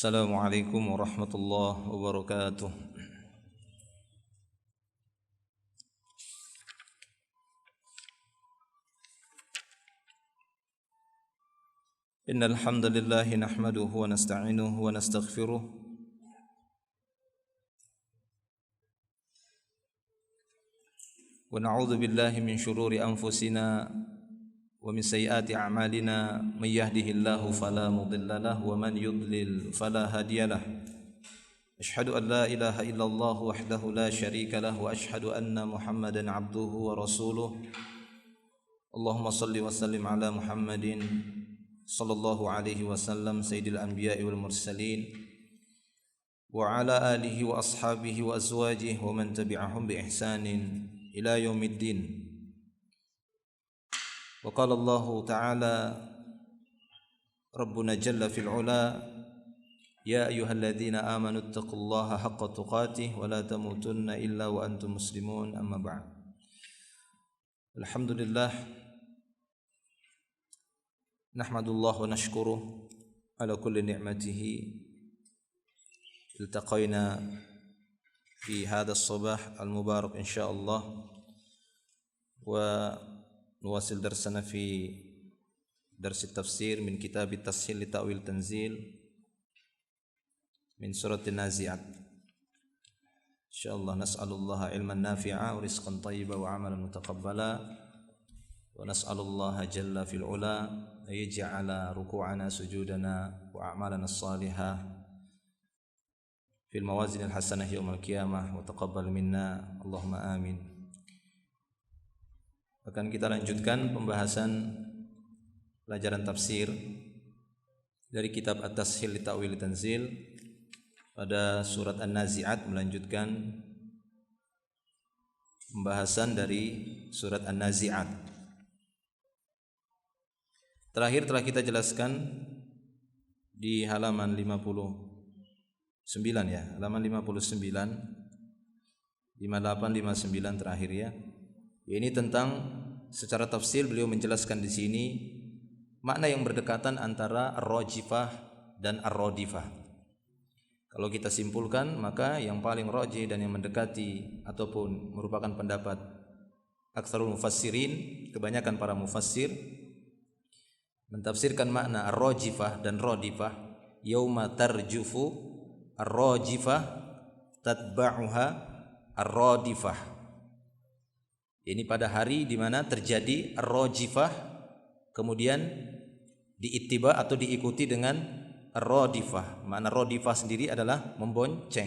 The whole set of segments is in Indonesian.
Assalamualaikum warahmatullahi wabarakatuh. Innal hamdalillah nahmaduhu wa nasta'inuhu wa nastaghfiruh wa na'udzu billahi min shururi anfusina wa min sayyiati a'malina may yahdihillahu fala mudilla lahu wa man yudlil fala hadiyalah. Ashhadu an la ilaha illallah wahdahu la syarika lahu wa ashhadu anna Muhammadan abduhu wa rasuluh. Allahumma salli wa sallim ala Muhammadin sallallahu alaihi wasallam sayyidil anbiya'i wal mursalin wa ala alihi wa ashabihi wa azwajihi wa man tabi'ahum bi ihsanin ila yaumiddin. Wa qala Allah ta'ala Rabbuna jalla fil ula ya ayyuhalladzina amanu taqullaha haqqa tuqatih wa la tamutunna illa wa antum muslimun amma ba'd. Alhamdulillah nahmadullah wa nashkuruh ala kulli ni'matihi iltaqayna fi hadha as-sabah al-mubarak insyaallah wa nuwasil darsana fi dars at-tafsir min kitab at-tashil li ta'wil tanzil min surat an-nazi'at. Insyaallah nas'alullaha ilman nafi'a wa rizqan thayyiban wa 'amalan mutaqabbala wa nas'alullaha jalla fil 'ula ayja'ala ruku'ana sujudana wa a'malana as-salihah fil mawazin al-hasanah yaumil qiyamah wa taqabbal minna Allahumma amin. Akan kita lanjutkan pembahasan pelajaran tafsir dari kitab At-Tashil li Ta'wil Tanzil pada surat An-Nazi'at, melanjutkan pembahasan dari surat An-Nazi'at. Terakhir telah kita jelaskan di halaman 59 ya, halaman 59, 58, 59 terakhir ya. Ini tentang secara tafsir beliau menjelaskan di sini makna yang berdekatan antara ar-rajifah dan ar-radifah. Kalau kita simpulkan, maka yang paling rajih dan yang mendekati ataupun merupakan pendapat aktsarul mufassirin, kebanyakan para mufassir mentafsirkan makna ar-rajifah dan radifah yauma tarjufu ar-rajifah tatba'uha ar-radifah. Ini pada hari di mana terjadi ar-rajifah kemudian diittiba atau diikuti dengan ar-radifah. Makna radifah sendiri adalah membonceng.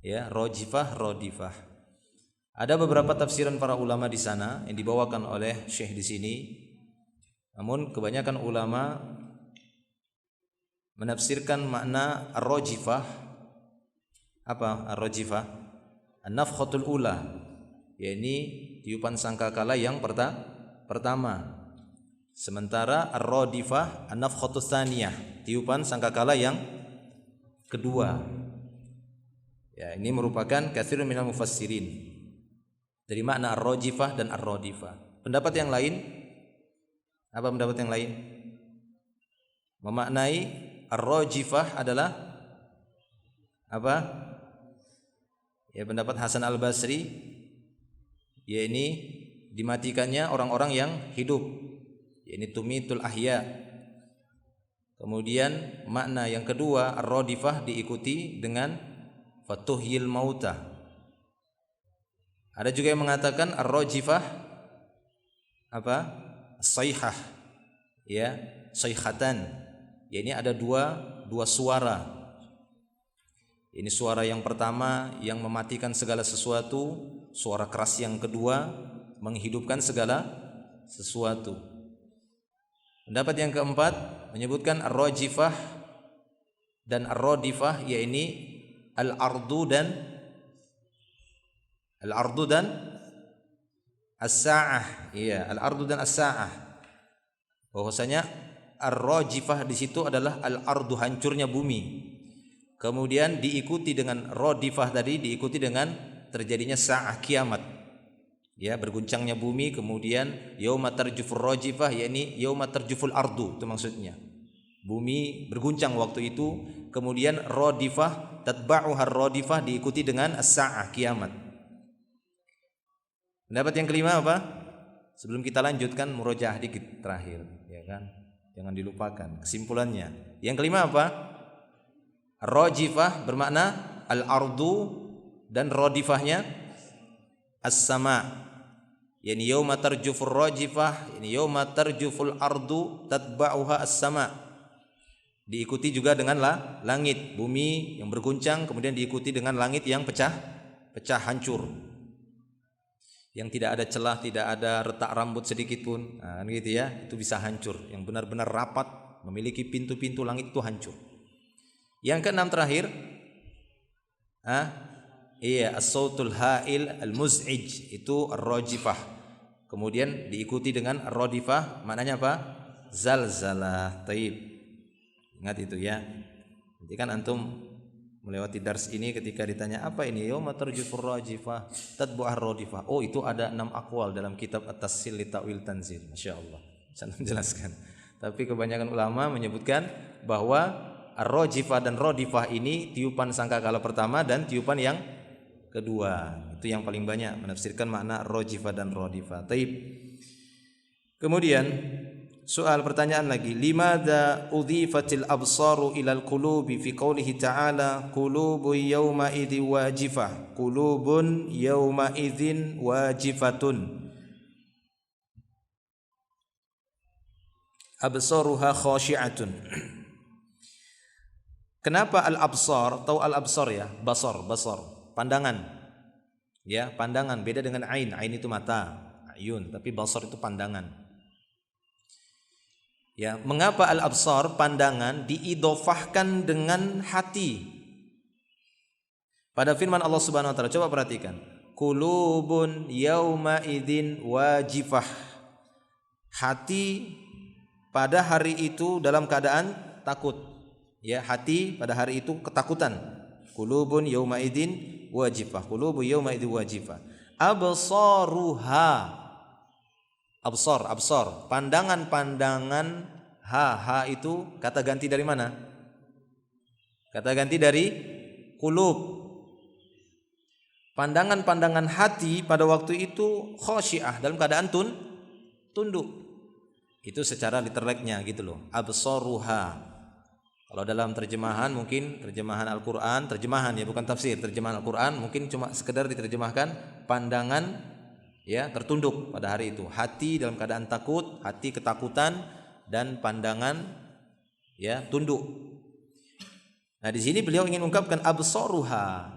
Ya, rajifah, radifah. Ada beberapa tafsiran para ulama di sana yang dibawakan oleh Syekh di sini. Namun kebanyakan ulama menafsirkan makna ar-rajifah apa? Ar-rajifah an-nafkhatul ula, yakni tiupan sangkakala yang pertama. Sementara ar-radifah an-nafkhatus tsaniyah, tiupan sangkakala yang kedua. Ya, ini merupakan katsirun minal mufassirin dari makna ar-rajifah dan ar-radifah. Pendapat yang lain, apa pendapat yang lain? Memaknai ar-rajifah adalah apa? Ya, pendapat Hasan Al-Basri, yakni dimatikannya orang-orang yang hidup, yakni tumitul ahya. Kemudian makna yang kedua ar-radifah diikuti dengan fatuhyil mauta. Ada juga yang mengatakan ar-rajifah apa? Sayhah, ya, sayhatan. Yakni ada dua suara. Ini suara yang pertama yang mematikan segala sesuatu, suara keras yang kedua menghidupkan segala sesuatu. Pendapat yang keempat menyebutkan ar-rajifah dan ar-radifah, yakni al-ardu dan as-sa'ah. Iya, al-ardu dan as-sa'ah. Bahwasanya ar-rajifah di situ adalah al-ardu, hancurnya bumi. Kemudian diikuti dengan radifah tadi, diikuti dengan terjadinya sa'ah, kiamat. Ya, berguncangnya bumi. Kemudian yauma tarjufur rajifah, yakni yauma tarjuful ardu, itu maksudnya. Bumi berguncang waktu itu, kemudian radifah, tatba'uha radifah, diikuti dengan as-sa'ah, kiamat. Pendapat yang kelima apa? Sebelum kita lanjutkan, murojaah dikit terakhir, ya kan? Jangan dilupakan kesimpulannya. Yang kelima apa? Rajifah bermakna al-ardu, dan radifahnya as-sama'. Yani yauma tarjufur rajifah, yani yauma tarjuful ardu tatba'uha as-sama'. Diikuti juga dengan langit, bumi yang berguncang, kemudian diikuti dengan langit yang pecah hancur, yang tidak ada celah, tidak ada retak rambut sedikit pun, nah, gitu ya, itu bisa hancur, yang benar-benar rapat, memiliki pintu-pintu langit itu hancur. Yang keenam terakhir, iya, as-sautul ha'il al-muz'ij, itu ar-rajifah. Kemudian diikuti dengan ar-radifah, maknanya apa? Zalzalah. Taib. Ingat itu ya. Nanti kan antum melewati dars ini ketika ditanya apa ini yauma tarjufur rajifah tatbu'ar radifah. Oh, itu ada 6 aqwal dalam kitab At-Tassil li Ta'wil Tanzil. Masyaallah. Saya menjelaskan. Tapi kebanyakan ulama menyebutkan bahwa ar-rajifah dan radifah ini tiupan sangkakala pertama dan tiupan yang kedua. Itu yang paling banyak menafsirkan makna rajifah dan radifah. Taib. Kemudian soal pertanyaan lagi, limadza udhifatil absaru ilal qulubi fi qoulihi ta'ala qulubun yawma idzin wajifah, qulubun yawma idzin wajifatun absaruha khashi'atun. Kenapa al-absar? Tahu al-absar ya? Basar, pandangan. Ya, pandangan beda dengan ain. Ain itu mata, ayun, tapi basar itu pandangan. Ya, mengapa al-absar, pandangan, diidofahkan dengan hati? Pada firman Allah Subhanahu wa taala, coba perhatikan. Qulubun yauma idzin wajifah. Hati pada hari itu dalam keadaan takut. Ya, hati pada hari itu ketakutan. Qulubun yauma idzin wajifah. Qulubu yauma idzin wajifah. Absaruha. Absar, pandangan-pandangan, ha itu kata ganti dari mana? Kata ganti dari qulub. Pandangan-pandangan hati pada waktu itu khasyiah, dalam keadaan tunduk. Itu secara literalnya gitu loh. Absaruha. Kalau dalam terjemahan, mungkin terjemahan Al-Qur'an, terjemahan ya bukan tafsir, terjemahan Al-Qur'an mungkin cuma sekedar diterjemahkan pandangan ya tertunduk pada hari itu, hati dalam keadaan takut, hati ketakutan, dan pandangan ya tunduk. Nah, di sini beliau ingin ungkapkan absaruha.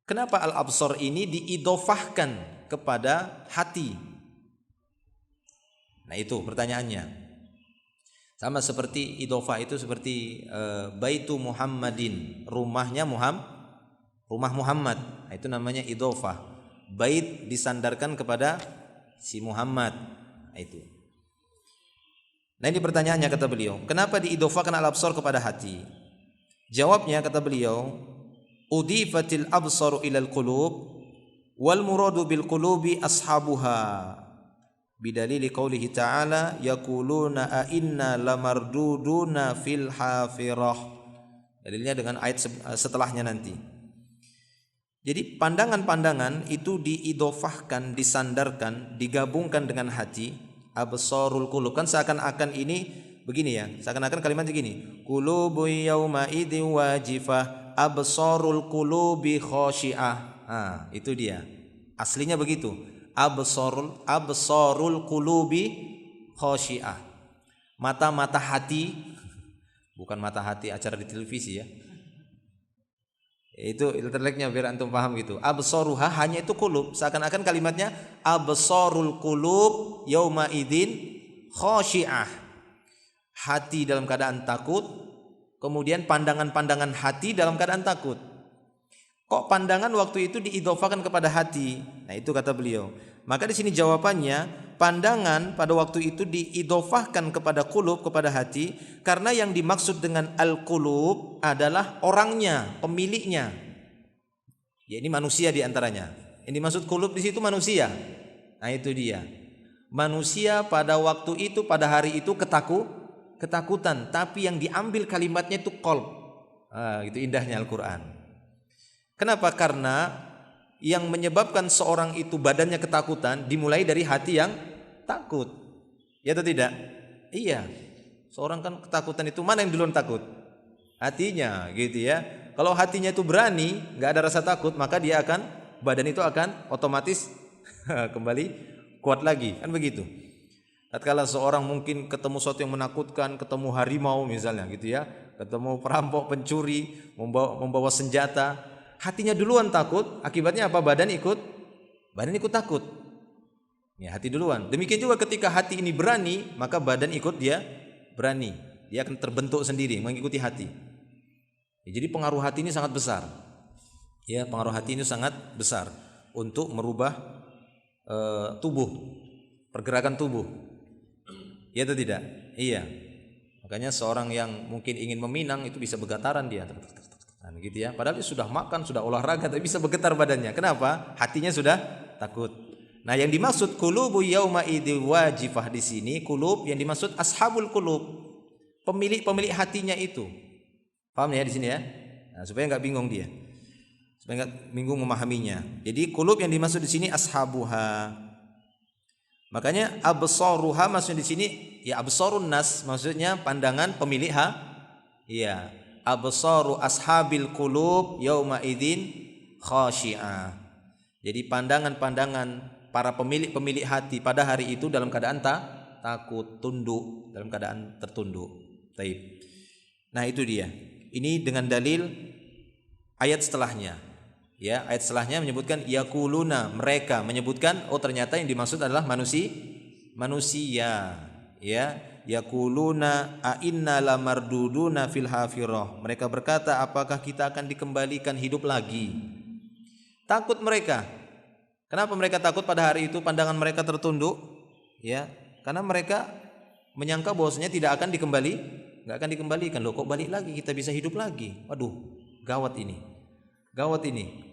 Kenapa al-absar ini diidofahkan kepada hati? Nah, itu pertanyaannya. Sama seperti idofah itu seperti baitu Muhammadin, rumahnya rumah Muhammad. Nah, itu namanya idofah. Bait disandarkan kepada si Muhammad. Itu. Nah, ini pertanyaannya kata beliau, kenapa diidofahkan al-absar kepada hati? Jawabnya kata beliau, udifatil absaru ilal qulub wal muradu bil qulubi ashabuha bidalili qaulihi ta'ala yaquluna a inna lamarduduna fil hafirah. Dalilnya dengan ayat setelahnya nanti. Jadi pandangan-pandangan itu diidofahkan, disandarkan, digabungkan dengan hati. Absarul qulub, kan seakan-akan ini begini ya, seakan-akan kalimatnya gini, qulubu yauma idzin wajifah absarul qulubi khashi'ah. Itu dia. Aslinya begitu. Absarul qulubi khashi'ah. Mata-mata hati, bukan mata hati acara di televisi ya. Itu literalnya biar antum paham gitu. Absaruha hanya itu qulub, seakan-akan kalimatnya absarul qulub yauma idzin khashi'ah. Hati dalam keadaan takut, kemudian pandangan-pandangan hati dalam keadaan takut. Kok pandangan waktu itu diidofahkan kepada hati? Nah, itu kata beliau. Maka di sini jawabannya, pandangan pada waktu itu diidofahkan kepada qulub, kepada hati, karena yang dimaksud dengan al-qulub adalah orangnya, pemiliknya. Ya, ini manusia di antaranya. Yang dimaksud qulub di situ manusia. Nah, itu dia. Manusia pada waktu itu, pada hari itu ketakutan, tapi yang diambil kalimatnya itu qalb. Itu indahnya Al-Quran. Kenapa? Karena yang menyebabkan seorang itu badannya ketakutan dimulai dari hati yang takut. Ya atau tidak? Iya. Seorang kan ketakutan itu mana yang duluan takut? Hatinya, gitu ya. Kalau hatinya itu berani, nggak ada rasa takut, maka badan itu akan otomatis kembali kuat lagi, kan begitu. Tatkala seorang mungkin ketemu sesuatu yang menakutkan, ketemu harimau misalnya, gitu ya, ketemu perampok, pencuri, membawa senjata, hatinya duluan takut, akibatnya apa? Badan ikut takut. Ya, hati duluan. Demikian juga ketika hati ini berani, maka badan ikut dia berani. Dia akan terbentuk sendiri mengikuti hati. Ya, jadi pengaruh hati ini sangat besar. Ya, pengaruh hati ini sangat besar untuk merubah tubuh, pergerakan tubuh. Ya atau tidak? Iya. Makanya seorang yang mungkin ingin meminang itu bisa bergetaran dia, gitu ya. Padahal dia sudah makan, sudah olahraga, tapi bisa bergetar badannya. Kenapa? Hatinya sudah takut. Nah, yang dimaksud qulubu yauma idzi wajifah di sini, qulub yang dimaksud ashabul qulub, pemilik hatinya itu. Paham ya di sini ya? Nah, supaya enggak bingung dia. Supaya enggak bingung memahaminya. Jadi qulub yang dimaksud di sini ashabuha. Makanya absaruha maksudnya di sini ya absarun nas, maksudnya pandangan pemilik iya. Absaru ashabil qulub yauma idzin khashi'ah. Jadi pandangan-pandangan para pemilik hati pada hari itu dalam keadaan takut, tunduk, dalam keadaan tertunduk. Baik. Nah, itu dia. Ini dengan dalil ayat setelahnya. Ya, ayat setelahnya menyebutkan yaquluna, mereka menyebutkan ternyata yang dimaksud adalah manusia. Ya, yaquluna a inna lamarduduna fil hafirah. Mereka berkata, apakah kita akan dikembalikan hidup lagi? Takut mereka. Kenapa mereka takut pada hari itu? Pandangan mereka tertunduk, ya, karena mereka menyangka bahwasanya tidak akan enggak akan dikembalikan. Loh, kok balik lagi, kita bisa hidup lagi? Waduh, gawat ini.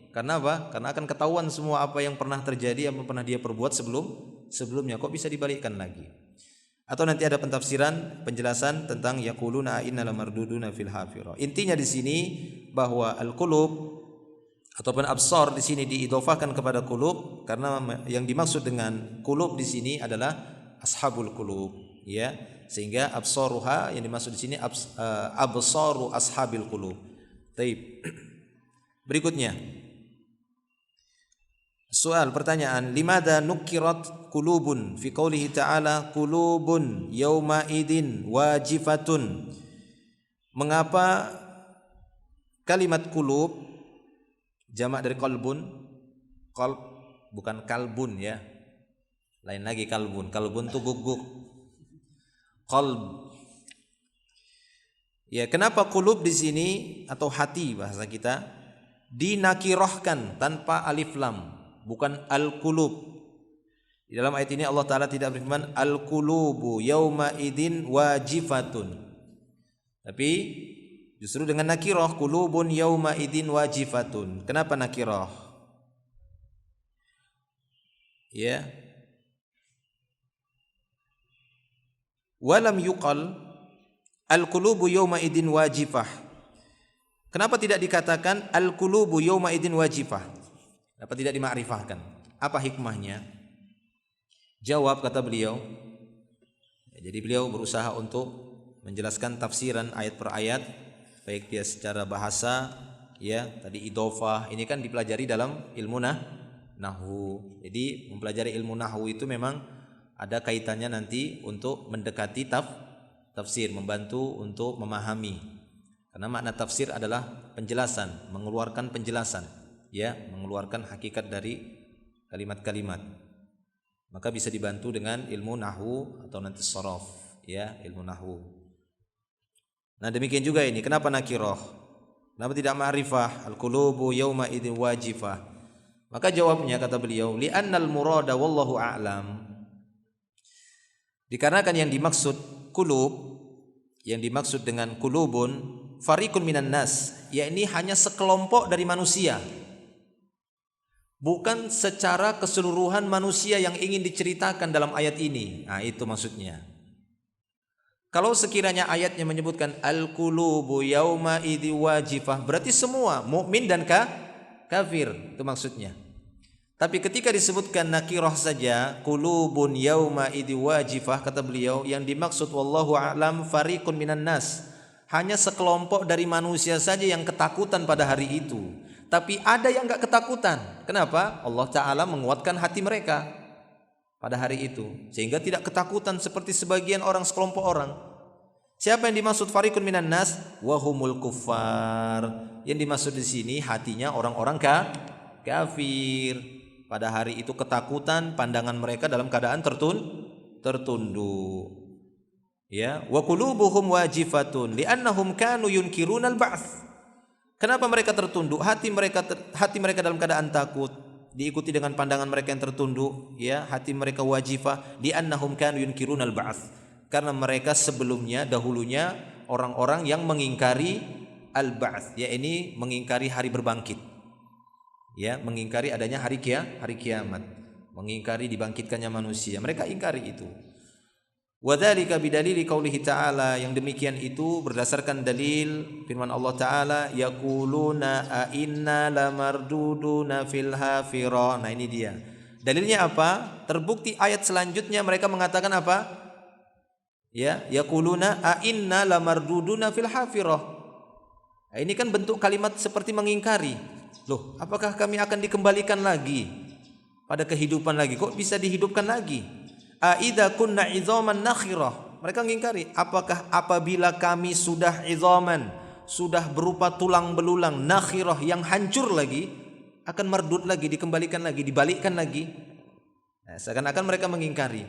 Karena apa? Karena akan ketahuan semua apa yang pernah terjadi, apa yang pernah dia perbuat sebelumnya. Kok bisa dibalikkan lagi? Atau nanti ada penjelasan tentang yaquluna inna lamarduduna fil hafirah. Intinya di sini bahwa al-qulub ataupun absar di sini diidhofahkan kepada qulub karena yang dimaksud dengan qulub di sini adalah ashabul qulub, ya. Sehingga absaruha yang dimaksud di sini absaru ashabil qulub. Baik. Berikutnya. Soal pertanyaan, limada nukirat qulubun fi qoulihi ta'ala qulubun yauma idin wajifatun. Mengapa kalimat qulub jamak dari qalbun, qalb bukan kalbun ya. Lain lagi kalbun itu guguk. Qalb. Ya, kenapa qulub di sini atau hati bahasa kita dinakirahkan tanpa alif lam? Bukan al-qulub. Di dalam ayat ini Allah Ta'ala tidak berfirman al-qulubu yauma idin wajifatun. Tapi justru dengan nakirah, qulubun yauma idin wajifatun. Kenapa nakirah? Ya. Walam yuqal al-qulubu yauma idin wajifah. Kenapa tidak dikatakan al-qulubu yauma idin wajifah? Apa tidak dimakrifahkan? Apa hikmahnya? Jawab, kata beliau. Jadi beliau berusaha untuk menjelaskan tafsiran ayat per ayat, baik dia secara bahasa, ya, tadi idhofah, ini kan dipelajari dalam ilmu nahwu. Jadi mempelajari ilmu nahwu itu memang ada kaitannya nanti untuk mendekati tafsir, membantu untuk memahami. Karena makna tafsir adalah penjelasan, mengeluarkan penjelasan, ya, mengeluarkan hakikat dari kalimat-kalimat. Maka bisa dibantu dengan ilmu nahwu atau nanti sharaf, ya, ilmu nahwu. Nah, demikian juga ini, kenapa nakirah? Kenapa tidak ma'rifah? Al-qulubu yauma idzin wajifah. Maka jawabnya, kata beliau, li'annal murada wallahu a'lam. Dikarenakan yang dimaksud qulub, yang dimaksud dengan qulubun fariqun minan nas, yakni hanya sekelompok dari manusia. Bukan secara keseluruhan manusia yang ingin diceritakan dalam ayat ini. Nah, itu maksudnya. Kalau sekiranya ayatnya menyebutkan al-qulubu yauma idzi wajifah, berarti semua mukmin dan kafir itu maksudnya. Tapi ketika disebutkan nakirah saja, qulubun yauma idzi wajifah, kata beliau, yang dimaksud wallahu a'lam fariqun minan nas, hanya sekelompok dari manusia saja yang ketakutan pada hari itu. Tapi ada yang enggak ketakutan. Kenapa? Allah Ta'ala menguatkan hati mereka pada hari itu, sehingga tidak ketakutan seperti sebagian orang, sekelompok orang. Siapa yang dimaksud fariqun minan nas? Wahumul kuffar. Yang dimaksud di sini hatinya orang-orang kafir. Pada hari itu ketakutan, pandangan mereka dalam keadaan tertunduk. Ya, wa qulubuhum wajifatun li'annahum kanu yunkirunal ba'ts. Kenapa mereka tertunduk? Hati mereka dalam keadaan takut, diikuti dengan pandangan mereka yang tertunduk, ya, hati mereka wajifah, di annahum kanu yunkirunal ba'ts, karena mereka sebelumnya dahulunya orang-orang yang mengingkari al-ba'ts, ya, ini mengingkari hari berbangkit, ya, mengingkari adanya hari kiamat, mengingkari dibangkitkannya manusia, mereka ingkari itu. Wadzalika bidalili qaulihi ta'ala, yang demikian itu berdasarkan dalil firman Allah Ta'ala, yaquluna a inna lamarduduna fil hafira. Nah, ini dia dalilnya. Apa? Terbukti ayat selanjutnya mereka mengatakan apa? Ya, yaquluna a inna lamarduduna fil hafira. Nah, ini kan bentuk kalimat seperti mengingkari. Loh, apakah kami akan dikembalikan lagi pada kehidupan lagi? Kok bisa dihidupkan lagi? Aidza kunna idzaman nakhirah. Mereka mengingkari, apakah apabila kami sudah idzaman, sudah berupa tulang belulang, nakhirah, yang hancur lagi, akan merdud lagi, dikembalikan lagi, dibalikkan lagi. Nah, seakan-akan mereka mengingkari.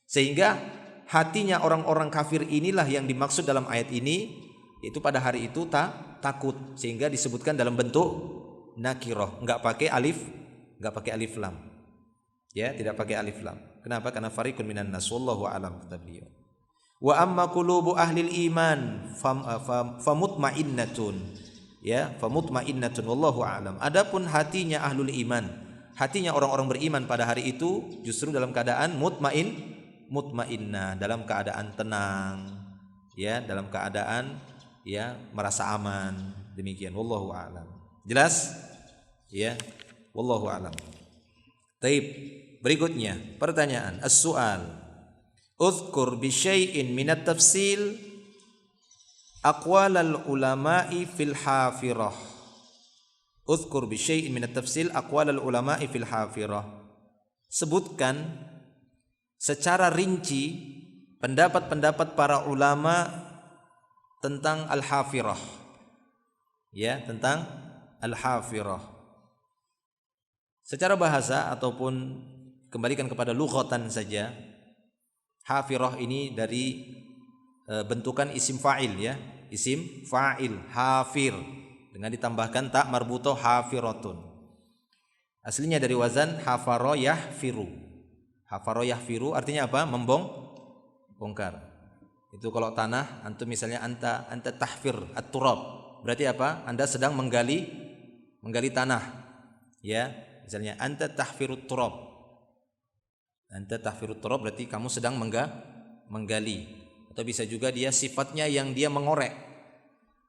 Sehingga hatinya orang-orang kafir inilah yang dimaksud dalam ayat ini, itu pada hari itu takut, sehingga disebutkan dalam bentuk nakirah, enggak pakai alif lam. Ya, tidak pakai alif lam. Kenapa? Karena fariqun minan nas, wallahu a'lam, kata beliau. Wa amma qulubu ahlil iman famutmainnatun, ya, famutmainnatun wallahu a'lam. Adapun hatinya ahlul iman, hatinya orang-orang beriman pada hari itu justru dalam keadaan mutmainnah, dalam keadaan tenang, ya, dalam keadaan, ya, merasa aman. Demikian, wallahu a'lam. Jelas? Ya, wallahu a'lam. Taib. Berikutnya pertanyaan, as-su'al, uzkur bi syai'in minat tafsil aqwalal ulama'i fil hafirah. Uzkur bi syai'in minat tafsil aqwalal ulama'i fil hafirah. Sebutkan secara rinci pendapat-pendapat para ulama tentang al-hafirah. Ya, tentang al-hafirah. Secara bahasa ataupun kembalikan kepada lughatan saja, hafirah ini dari bentukan isim fa'il, ya, isim fa'il, hafir, dengan ditambahkan ta marbutoh hafiratun. Aslinya dari wazan hafaro yahfiru. Hafaro yahfiru artinya apa? Membongkar. Itu kalau tanah, antum misalnya anta tahfir at-turab, berarti apa? Anda sedang menggali tanah, ya. Misalnya anta tahfirut turab. Anta tahfirut turab berarti kamu sedang menggali. Atau bisa juga dia sifatnya yang dia mengorek.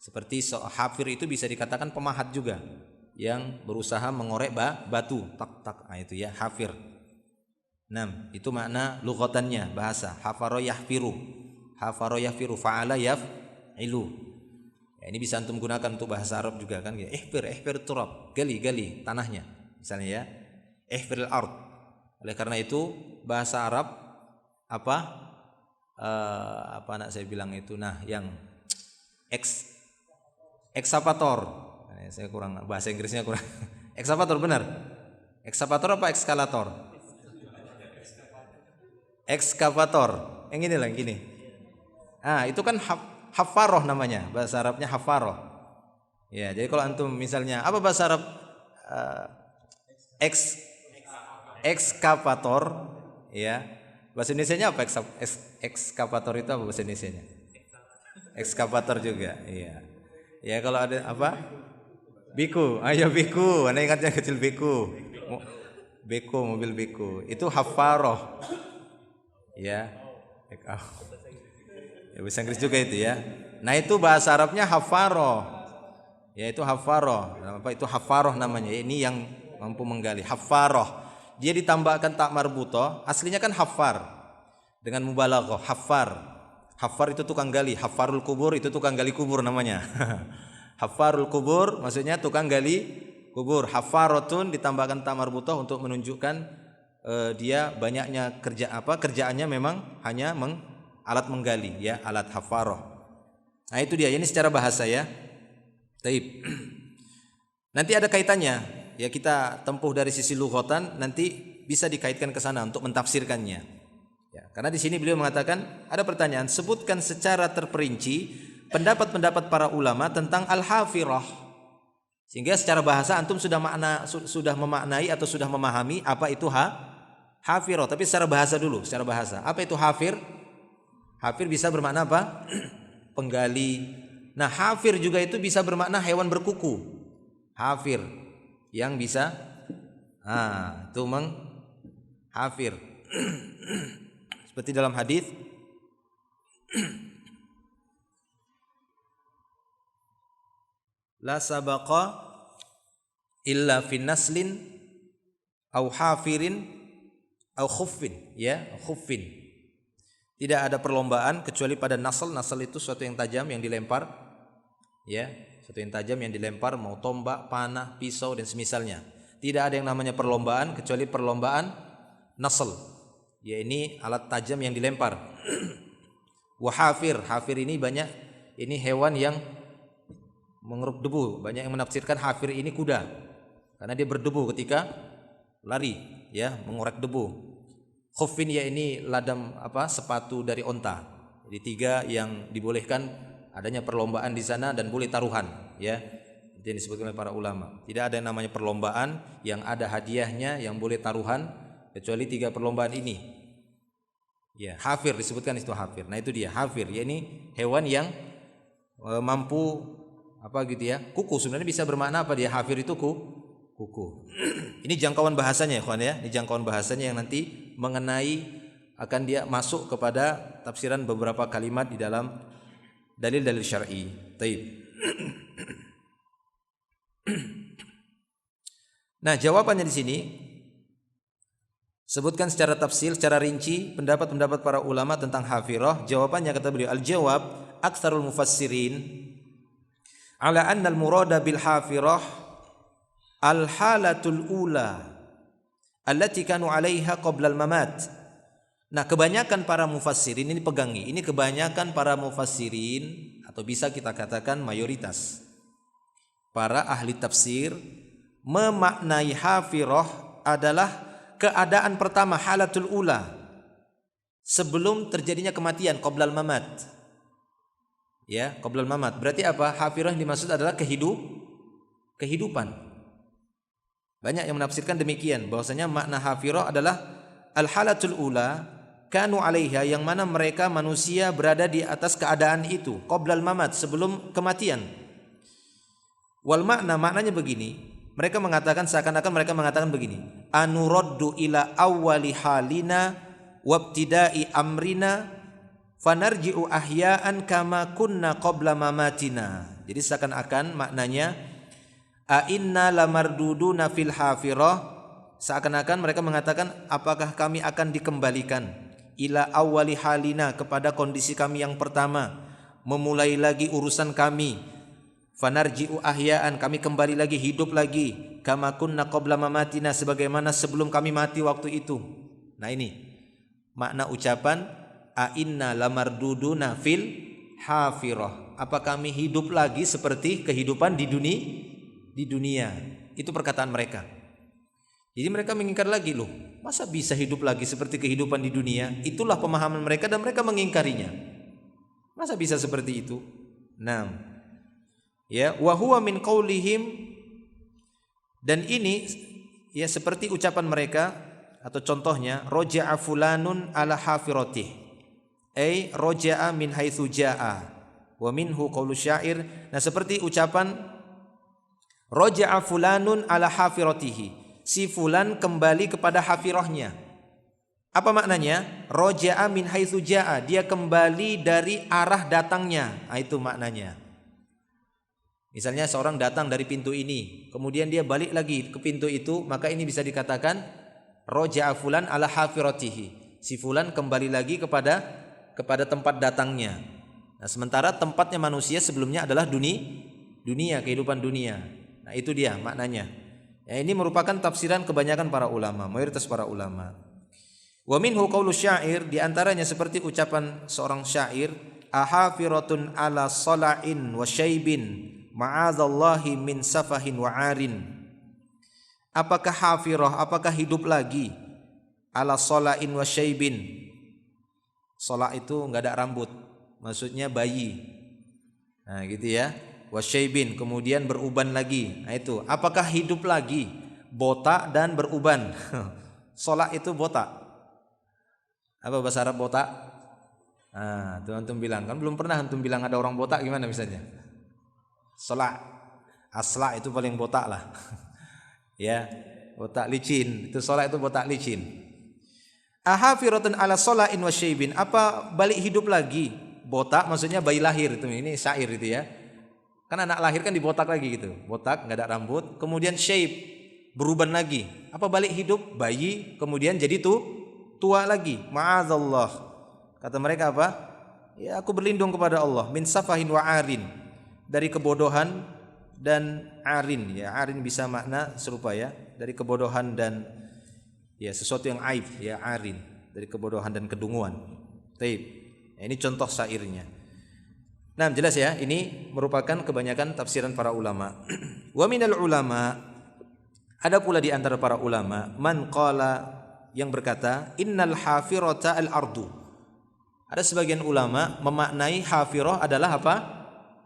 Seperti hafir itu bisa dikatakan pemahat juga, yang berusaha mengorek batu, tak. Nah, itu ya hafir. Nah, itu makna lughatannya bahasa. Hafaro yahfiru. Hafaro yahfiru fa'ala yaf'ilu. Ya, ini bisa antum gunakan untuk bahasa Arab juga kan. Ihfir turab, gali tanahnya. Misalnya ya, ihfiril ard. Oleh karena itu bahasa Arab apa nak saya bilang itu, nah, yang ekskavator. Saya kurang bahasa Inggrisnya kurang. Ekskavator benar? Ekskavator apa ekskalator? Ekskavator. Yang ini lah, yang gini. Ah, itu kan hafaroh namanya, bahasa Arabnya hafaroh. Ya, jadi kalau antum misalnya apa bahasa Arab ekskavator, ya, bahasa Indonesianya apa? Ekskavator itu apa bahasa Indonesianya? Ekskavator juga, iya. Ya, kalau ada apa? Biku, ayo biku, anda ingatnya kecil biku, mobil biku, itu hafaroh, ya. Ya, bahasa Inggris juga itu ya. Nah itu bahasa Arabnya hafaroh. Ya itu hafaroh. Apa itu hafaroh namanya? Ini yang mampu menggali. Hafaroh. Dia ditambahkan tak marbutoh. Aslinya kan hafar dengan mubalaghah. Hafar. Hafar itu tukang gali. Hafarul kubur itu tukang gali kubur namanya. Hafarul kubur maksudnya tukang gali kubur. Hafarotun ditambahkan tak marbutoh untuk menunjukkan dia banyaknya kerjaannya memang hanya alat menggali ya, alat hafaroh. Nah itu dia, ini secara bahasa ya. Taib. Nanti ada kaitannya ya, kita tempuh dari sisi lughatan, nanti bisa dikaitkan ke sana untuk mentafsirkannya ya, karena di sini beliau mengatakan ada pertanyaan, sebutkan secara terperinci pendapat-pendapat para ulama tentang al-hafirah, sehingga secara bahasa antum sudah memaknai atau sudah memahami apa itu hafirah. Tapi secara bahasa dulu, secara bahasa apa itu hafir? Hafir bisa bermakna apa? Penggali. Nah hafir juga itu bisa bermakna hewan berkuku. Hafir yang bisa itu hafir. Seperti dalam hadis la sabaqa illa fin naslin au hafirin au khuffin ya, khuffin. Tidak ada perlombaan kecuali pada nasl. Nasl itu sesuatu yang tajam yang dilempar ya, sesuatu yang tajam yang dilempar, mau tombak, panah, pisau dan semisalnya. Tidak ada yang namanya perlombaan kecuali perlombaan nasl. Ya ini alat tajam yang dilempar. Wa hafir, hafir ini banyak, ini hewan yang mengeruk debu. Banyak yang menafsirkan hafir ini kuda karena dia berdebu ketika lari ya, mengorek debu. Khuffin ya ini ladam sepatu dari onta. Jadi 3 yang dibolehkan adanya perlombaan di sana dan boleh taruhan ya. Itu yang disebutkan oleh para ulama. Tidak ada yang namanya perlombaan yang ada hadiahnya yang boleh taruhan kecuali 3 perlombaan ini. Ya, hafir disebutkan itu hafir. Nah itu dia hafir. Ya ini hewan yang mampu kuku. Sebenarnya bisa bermakna apa dia? Hafir itu kuku. Ini jangkauan bahasanya ya kawan ya. Ini jangkauan bahasanya yang nanti mengenai akan dia masuk kepada tafsiran beberapa kalimat di dalam dalil-dalil syar'i. Taib. Nah, jawabannya di sini sebutkan secara tafsil, secara rinci pendapat-pendapat para ulama tentang hafirah. Jawabannya kata beliau, al-jawab aktsarul mufassirin ala anna al-murada bil hafirah al-halatul ula allati kanu 'alaiha qabla al-mamat. Nah, kebanyakan para mufassirin ini pegangi. Ini kebanyakan para mufassirin atau bisa kita katakan mayoritas para ahli tafsir memaknai hafirah adalah keadaan pertama, halatul ula, sebelum terjadinya kematian, qabla al-mamat. Ya, qabla al-mamat. Berarti apa? Hafirah yang dimaksud adalah kehidupan. Banyak yang menafsirkan demikian, bahwasanya makna hafirah adalah al-halatul ula kanu 'alaiha, yang mana mereka manusia berada di atas keadaan itu, qabla al-mamat, sebelum kematian. Wal maknanya begini, mereka mengatakan seakan-akan mereka mengatakan begini, anuraddu ila awwali halina wabtida'i amrina fanarji'u ahya'an kama kunna qabla mamatina. Jadi seakan-akan maknanya a inna lamarduduna fil hafirah, seakan-akan mereka mengatakan apakah kami akan dikembalikan ila awwali halina, kepada kondisi kami yang pertama, memulai lagi urusan kami, fanarji'u ahya'an, kami kembali lagi, hidup lagi, kama kunna qabla mamatina, sebagaimana sebelum kami mati waktu itu. Nah ini makna ucapan a inna lamarduduna fil hafirah, apa kami hidup lagi seperti kehidupan di dunia. Itu perkataan mereka. Jadi mereka mengingkar lagi, loh, masa bisa hidup lagi seperti kehidupan di dunia? Itulah pemahaman mereka dan mereka mengingkarinya. Masa bisa seperti itu? Nah, ya, wa huwa min qaulihim, dan ini ya seperti ucapan mereka atau contohnya, roja'a fulanun ala hafiratih, ay roja'a min haitsu jaa'a wa minhu qaulu syair. Nah, seperti ucapan roja'a fulanun ala hafiratihi, si fulan kembali kepada hafirahnya. Apa maknanya? Roja'a min haitsu ja'a, dia kembali dari arah datangnya. Nah, itu maknanya. Misalnya seorang datang dari pintu ini, kemudian dia balik lagi ke pintu itu, maka ini bisa dikatakan roja'a fulan ala hafiratihi. Si fulan kembali lagi kepada tempat datangnya. Nah, sementara tempatnya manusia sebelumnya adalah dunia, kehidupan dunia. Nah, itu dia maknanya. Ya, ini merupakan tafsiran kebanyakan para ulama, mayoritas para ulama. Wa minhu qaulu syair, di antaranya seperti ucapan seorang syair, ahafiratun ala sala'in wa syaibin ma'adzallahi min safahin wa 'arin. Apakah hafirah, apakah hidup lagi ala sala'in wa syaibin. Sala' itu enggak ada rambut, maksudnya bayi. Nah, gitu ya. Wa syaibin, kemudian beruban lagi. Nah, itu apakah hidup lagi, botak dan beruban. Sala' itu botak. Apa bahasa Arab botak? Nah, tuh antum bilang, kan belum pernah antum bilang ada orang botak, gimana misalnya? Sala', asla itu paling botak lah. Ya, botak licin. Itu sala' itu botak licin. Ahafiratun ala sala'in wa syaibin. Apa balik hidup lagi? Botak maksudnya bayi lahir itu. Ini syair itu ya. Kan anak lahir kan dibotak lagi gitu. Botak, enggak ada rambut. Kemudian syaib, beruban lagi. Apa balik hidup? Bayi, kemudian jadi tua lagi. Ma'adzallah. Kata mereka apa? Ya, aku berlindung kepada Allah min safahin wa 'arin, dari kebodohan dan arin. Ya, arin bisa makna serupa ya, dari kebodohan dan ya sesuatu yang aib, ya arin, dari kebodohan dan kedunguan. Baik. Ya, ini contoh syairnya. Nah, jelas ya, ini merupakan kebanyakan tafsiran para ulama. Wa minal ulama, ada pula di antara para ulama man qala, yang berkata innal hafirata al-ardu. Ada sebagian ulama memaknai hafirah adalah apa?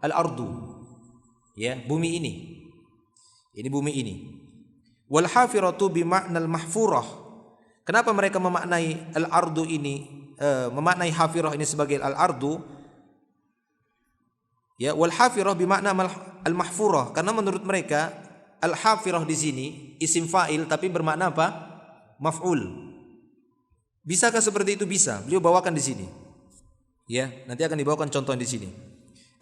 Al-ardu. Ya, bumi ini. Ini bumi ini. Wal hafiratu bi ma'nal mahfurah. Kenapa mereka memaknai al-ardu ini, memaknai hafirah ini sebagai al-ardu? Ya, wal hafirah bi makna al-mahfurah, karena menurut mereka al-hafirah di sini isim fa'il tapi bermakna apa? Maf'ul. Bisakah seperti itu? Bisa. Beliau bawakan di sini. Ya, nanti akan dibawakan contoh di sini.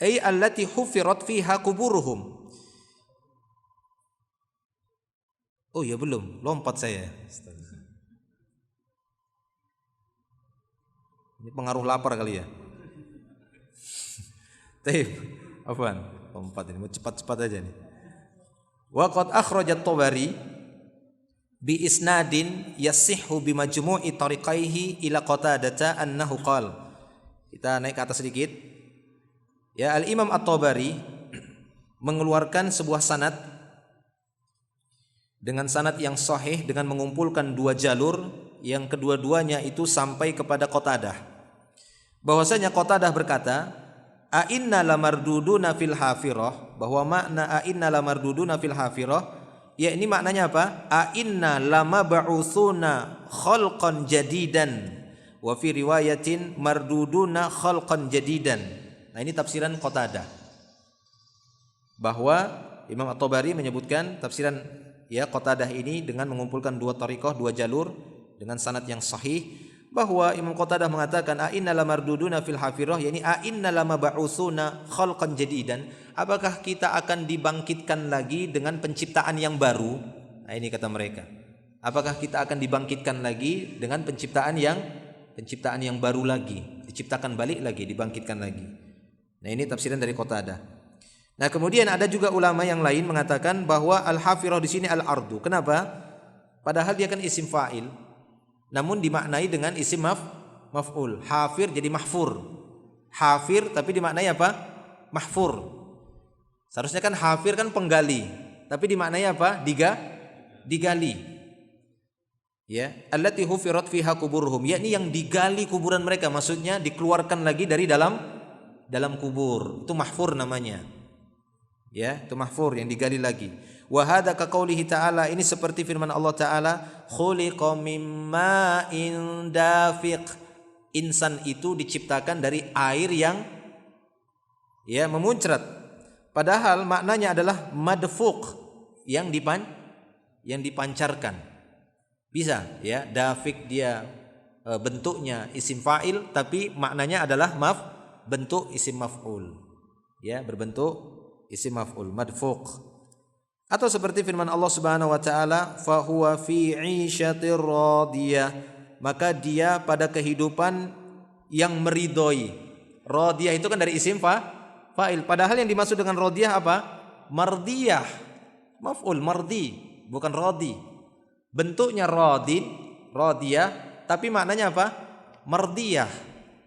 Ay allati hufirat fiha kuburuhum. Oh ya, belum, lompat saya. Ini pengaruh lapar kali ya. Taib, apaan? Lompat ini, mau cepat-cepat aja nih. Wa qad akhrajat Tabari bi isnadin yasihhu bi majmu'i tariqaihi ila Qatadah annahu qala. Kita naik ke atas sedikit. Ya, Al-Imam At-Tabari mengeluarkan sebuah sanad dengan sanad yang sahih dengan mengumpulkan dua jalur yang kedua-duanya itu sampai kepada Qatadah. Bahwasanya Qatadah berkata, a inna lamarduduna fil hafirah, bahwa makna a inna lamarduduna fil hafirah, ya ini maknanya apa? A inna lamab'utsuna khalqan jadidan wa fi riwayatin marduduna khalqan jadidan. Nah, ini tafsiran Qatadah. Bahwa Imam At-Tabari menyebutkan tafsiran ya Qatadah ini dengan mengumpulkan dua thariqah, dua jalur dengan sanad yang sahih, bahwa Imam Qatadah mengatakan a inna lamarduduna fil hafirah, yakni a inna lamab'utsuna khalqan jadidan. Apakah kita akan dibangkitkan lagi dengan penciptaan yang baru? Nah, ini kata mereka. Apakah kita akan dibangkitkan lagi dengan penciptaan yang baru lagi, diciptakan balik lagi, dibangkitkan lagi. Nah, ini tafsiran dari Qatadah. Nah, kemudian ada juga ulama yang lain mengatakan bahwa al-hafirah di sini al-ardu. Kenapa? Padahal dia kan isim fa'il, namun dimaknai dengan isim maf'ul. Hafir jadi mahfur. Hafir tapi dimaknai apa? Mahfur. Seharusnya kan hafir kan penggali, tapi dimaknai apa? Digali. Ya, allati hufirat fiha kuburuhum, yakni yang digali kuburan mereka, maksudnya dikeluarkan lagi dari dalam kubur. Itu mahfur namanya. Ya, itu mahfur yang digali lagi. Wa hadza ka qaulihi ta'ala, ini seperti firman Allah Ta'ala, khuliqa mimma dafiq. Insan itu diciptakan dari air yang ya memuncrat. Padahal maknanya adalah madfuq, yang dipancarkan. Bisa ya, dafik dia bentuknya isim fa'il tapi maknanya adalah bentuk isim maf'ul. Ya, berbentuk isim maf'ul madfuq. Atau seperti firman Allah Subhanahu wa taala, fa huwa fi 'isyatir radiyah, maka dia pada kehidupan yang meridhoi. Radiyah itu kan dari isim fa'il. Padahal yang dimaksud dengan radiyah apa? Mardiyah. Maf'ul mardi, bukan radi. Bentuknya radiyah, tapi maknanya apa? Mardiyah.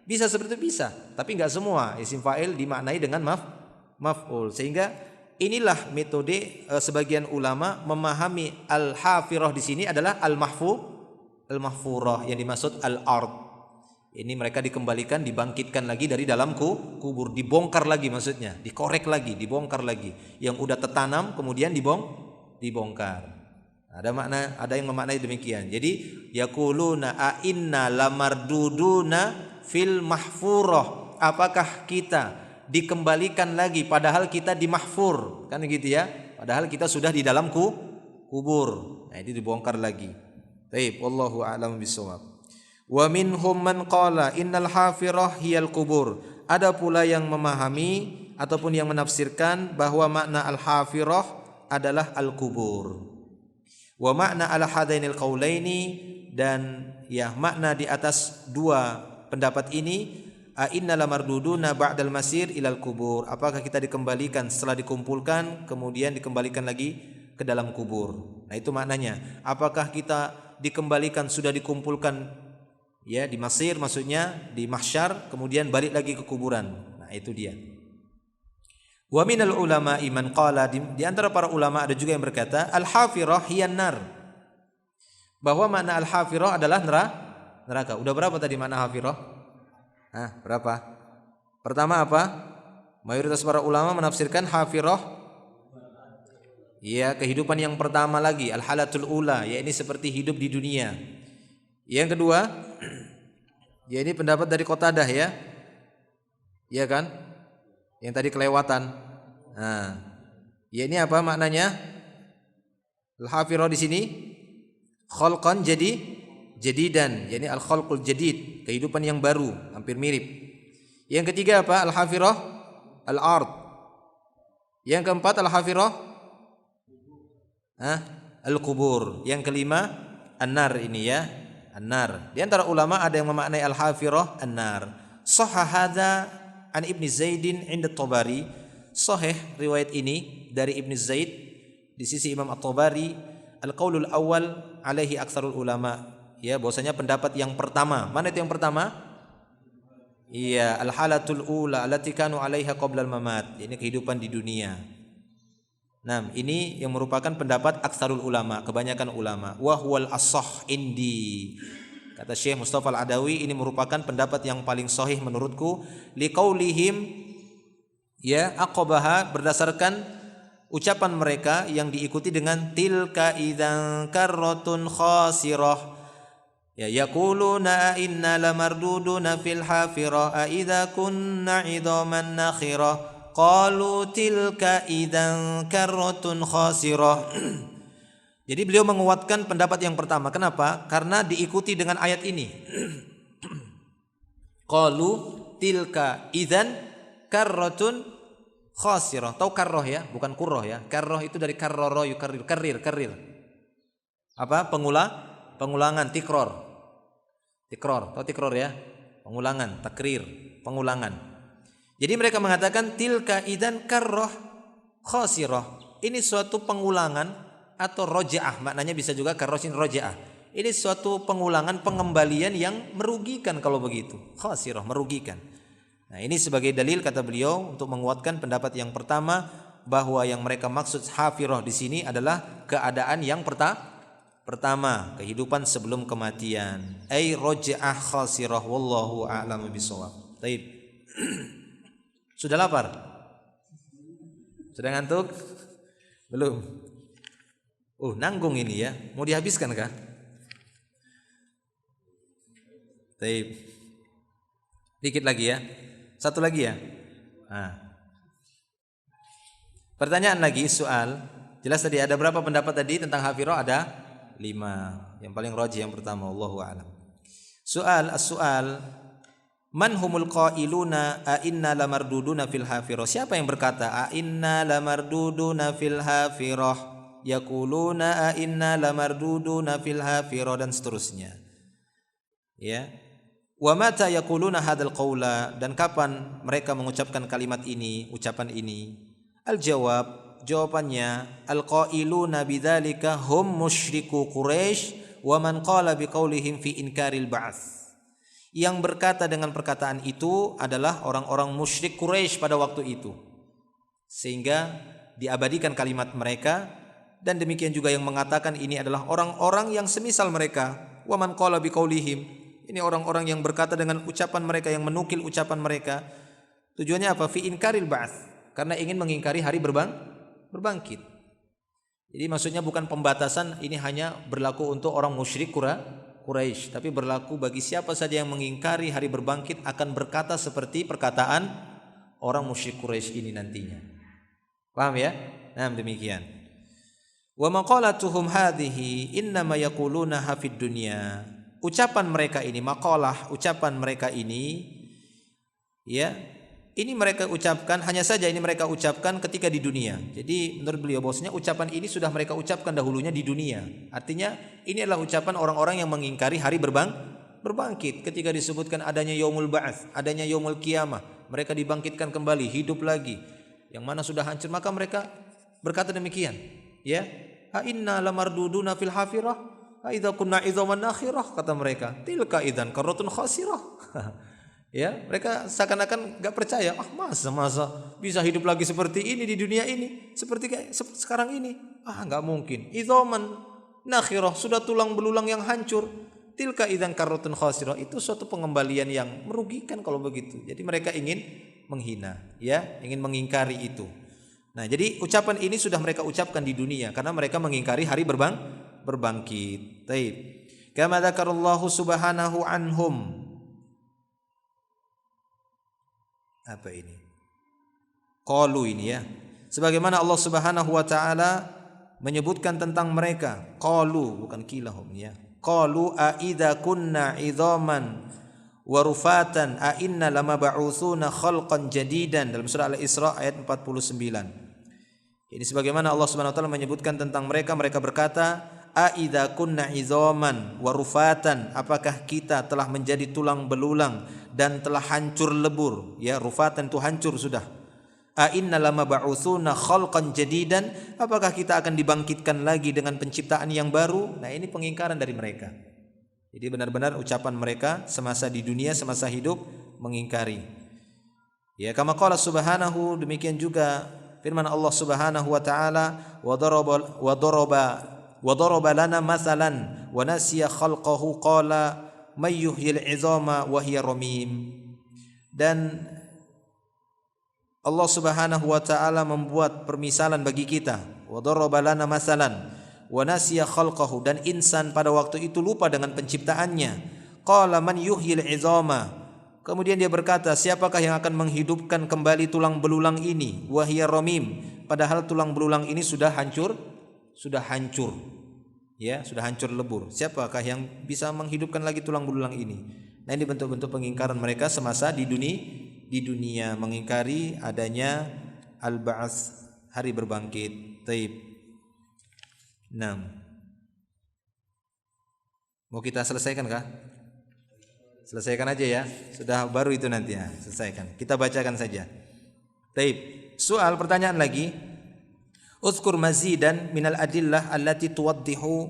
Bisa seperti itu bisa, tapi enggak semua isim fa'il dimaknai dengan maf'ul. Sehingga inilah metode sebagian ulama memahami al-hafirah di sini adalah al-mahfurah yang dimaksud al-ard. Ini mereka dikembalikan, dibangkitkan lagi dari dalam kubur, dibongkar lagi maksudnya, dikorek lagi, dibongkar lagi. Yang udah tertanam kemudian dibongkar. Ada yang memaknai demikian. Jadi yaquluna a inna lamarduduna fil mahfurah. Apakah kita dikembalikan lagi padahal kita di mahfur, kan gitu ya? Padahal kita sudah di dalam kubur. Nah, itu dibongkar lagi. Baik, wallahu a'lam bishawab. Wa minhum man qala innal hafirah hiyal kubur. Ada pula yang memahami ataupun yang menafsirkan bahwa makna al-hafirah adalah al-kubur. Wa makna al-hadainil qaulaini, dan ya makna di atas dua pendapat ini, a inna lamarduduna ba'dal masir ilal kubur. Apakah kita dikembalikan setelah dikumpulkan kemudian dikembalikan lagi ke dalam kubur. Nah, itu maknanya. Apakah kita dikembalikan sudah dikumpulkan ya di Mesir, maksudnya di mahsyar, kemudian balik lagi ke kuburan. Nah, itu dia. Wa minal ulama iman qala, di antara para ulama ada juga yang berkata al-hafirah hiyan nar, bahwa makna al-hafirah adalah neraka. Udah berapa tadi makna hafirah? Berapa? Pertama apa? Mayoritas para ulama menafsirkan hafirah ya kehidupan yang pertama lagi, al-halatul ula, ya ini seperti hidup di dunia. Yang kedua, ya ini pendapat dari Qatadah ya. Iya kan? Yang tadi kelewatan. Nah, ya ini apa maknanya? Al-hafirah di sini khalqan jadidan, yani al-khalqul jadid, kehidupan yang baru, hampir mirip. Yang ketiga apa? Al-hafirah al-ard. Yang keempat al-hafirah al-kubur. Yang kelima an-nar, ini ya. An-nar. Di antara ulama ada yang memaknai al-hafirah an-nar. Shahha hadza an Ibnu Zaidin 'inda At-Tabari. Sahih riwayat ini dari Ibnu Zaid di sisi Imam At-Tabari. Al-qaulul awal alaihi aktsarul ulama. Ya, bahwasanya pendapat yang pertama. Mana itu yang pertama? Iya, al-halatul ula allati kanu 'alaiha qabla al-mamat. Ini kehidupan di dunia. Nah, ini yang merupakan pendapat aktsarul ulama, kebanyakan ulama. Wa huwal ashah indi. Kata Syekh Mustafa Al-Adawi, ini merupakan pendapat yang paling sahih menurutku. Liqaulihim ya aqabaha, berdasarkan ucapan mereka yang diikuti dengan tilka idzan karratun khasirah. Ya yaquluna inna lamarduduna fil hafirah a idza kunna 'idhaman nakhirah. Qalu tilka idzan karratun khasirah. Jadi beliau menguatkan pendapat yang pertama. Kenapa? Karena diikuti dengan ayat ini. Qalu tilka idzan karratun khasirah. Tahu karroh ya, bukan kurroh ya. Karroh itu dari karrara yukarrir, karir. Apa? Pengulangan, tikror. Tahu tikror ya? Pengulangan, takrir, pengulangan. Jadi mereka mengatakan tilka idzan karroh khasirah. Ini suatu pengulangan atau rojaah, maknanya bisa juga karrosin rojaah. Ini suatu pengulangan, pengembalian yang merugikan kalau begitu. Khasirah, merugikan. Nah, ini sebagai dalil kata beliau untuk menguatkan pendapat yang pertama, bahwa yang mereka maksud hafirah di sini adalah keadaan yang pertama, kehidupan sebelum kematian. Ai rojaah khasirah, wallahu a'lamu bishawab. Baik. Sudah lapar? Sudah ngantuk? Belum? Nanggung ini ya. Mau dihabiskan kah? Baik. Dikit lagi ya. Satu lagi ya. Pertanyaan lagi, soal. Jelas tadi ada berapa pendapat tadi tentang hafirah? Ada 5. Yang paling rajih yang pertama, wallahu a'lam. As-su'al, man humul qailuna a inna lamarduduna fil hafirah? Siapa yang berkata a inna lamarduduna fil hafirah? Yaquluna a inna lamarduduna fil hafirah, dan seterusnya. Ya. Wa mata yaquluna hadzal qaula, dan kapan mereka mengucapkan kalimat ini, ucapan ini? Al-jawab, jawabannya, al-qailuna bidzalika hum musyriku Quraisy wa man qala biqaulihim fi inkaril ba'ts. Yang berkata dengan perkataan itu adalah orang-orang musyrik Quraisy pada waktu itu, sehingga diabadikan kalimat mereka. Dan demikian juga yang mengatakan ini adalah orang-orang yang semisal mereka. Wa man qala biqaulihim, ini orang-orang yang berkata dengan ucapan mereka, yang menukil ucapan mereka. Tujuannya apa? Fi inkaril ba'ts, karena ingin mengingkari hari berbangkit. Jadi maksudnya bukan pembatasan ini hanya berlaku untuk orang musyrik Quraisy, tapi berlaku bagi siapa saja yang mengingkari hari berbangkit akan berkata seperti perkataan orang musyrik Quraisy ini nantinya. Paham ya? Nah, demikian. Wa maqalatuhum hadhihi innama yaquluna hafid dunya. Ucapan mereka ini, maqalah, ucapan mereka ini, ya, ini mereka ucapkan, hanya saja ini mereka ucapkan ketika di dunia. Jadi menurut beliau bahwasanya ucapan ini sudah mereka ucapkan dahulunya di dunia. Artinya ini adalah ucapan orang-orang yang mengingkari hari berbangkit. Ketika disebutkan adanya yaumul ba'ats, adanya yaumul qiyamah, mereka dibangkitkan kembali, hidup lagi, yang mana sudah hancur, maka mereka berkata demikian, ya, ha inna lamarduduna fil hafirah, ha idza kunna idzaman nakhirah, kata mereka, tilka idzan karratun khasirah. Ya, mereka seakan-akan enggak percaya. Masa bisa hidup lagi seperti ini di dunia ini, seperti kayak sekarang ini? Enggak mungkin. Idzaman nakhirah, sudah tulang belulang yang hancur. Tilka idzan karratun khasirah, itu suatu pengembalian yang merugikan kalau begitu. Jadi mereka ingin menghina, ya, ingin mengingkari itu. Nah, jadi ucapan ini sudah mereka ucapkan di dunia karena mereka mengingkari hari berbangkit. Taib. Kama dzakarallahu subhanahu anhum. Apa ini? Qalu ini, ya. Sebagaimana Allah Subhanahu wa taala menyebutkan tentang mereka. Qalu, bukan kilahum, ya. Qalu a idza kunna idzaman wa rufatan a inna lamab'utsuna khalqan jadidan, dalam surah Al-Isra ayat 49. Ini sebagaimana Allah Subhanahu wa taala menyebutkan tentang mereka, mereka berkata, a idza kunna idzaman wa rufatan, apakah kita telah menjadi tulang belulang dan telah hancur lebur, ya, rufatan itu hancur sudah. A inna lamab'utsuna khalqan jadidan, apakah kita akan dibangkitkan lagi dengan penciptaan yang baru? Nah, ini pengingkaran dari mereka. Jadi benar-benar ucapan mereka semasa di dunia, semasa hidup mengingkari. Ya, kama qala subhanahu, demikian juga firman Allah Subhanahu wa taala, wa daraba lana mathalan wa nasiya khalqahu qala may yuhyil 'izama wa hiya ramim. Dan Allah Subhanahu wa taala membuat permisalan bagi kita, wa daraba lana mathalan wa nasiya khalqahu, dan insan pada waktu itu lupa dengan penciptaannya. Qala man yuhyil 'izama, kemudian dia berkata, siapakah yang akan menghidupkan kembali tulang belulang ini? Wa hiya ramim, padahal tulang belulang ini sudah hancur. Ya, sudah hancur lebur. Siapakah yang bisa menghidupkan lagi tulang belulang ini? Nah, ini bentuk-bentuk pengingkaran mereka semasa di dunia, mengingkari adanya al-ba'ats, hari berbangkit. Taib. 6. Mau kita selesaikan kah? Selesaikan aja ya. Sudah baru itu nanti ya, selesaikan. Kita bacakan saja. Taib. Soal pertanyaan lagi. Uzkur mazidan minal adillah allati tuwaddihu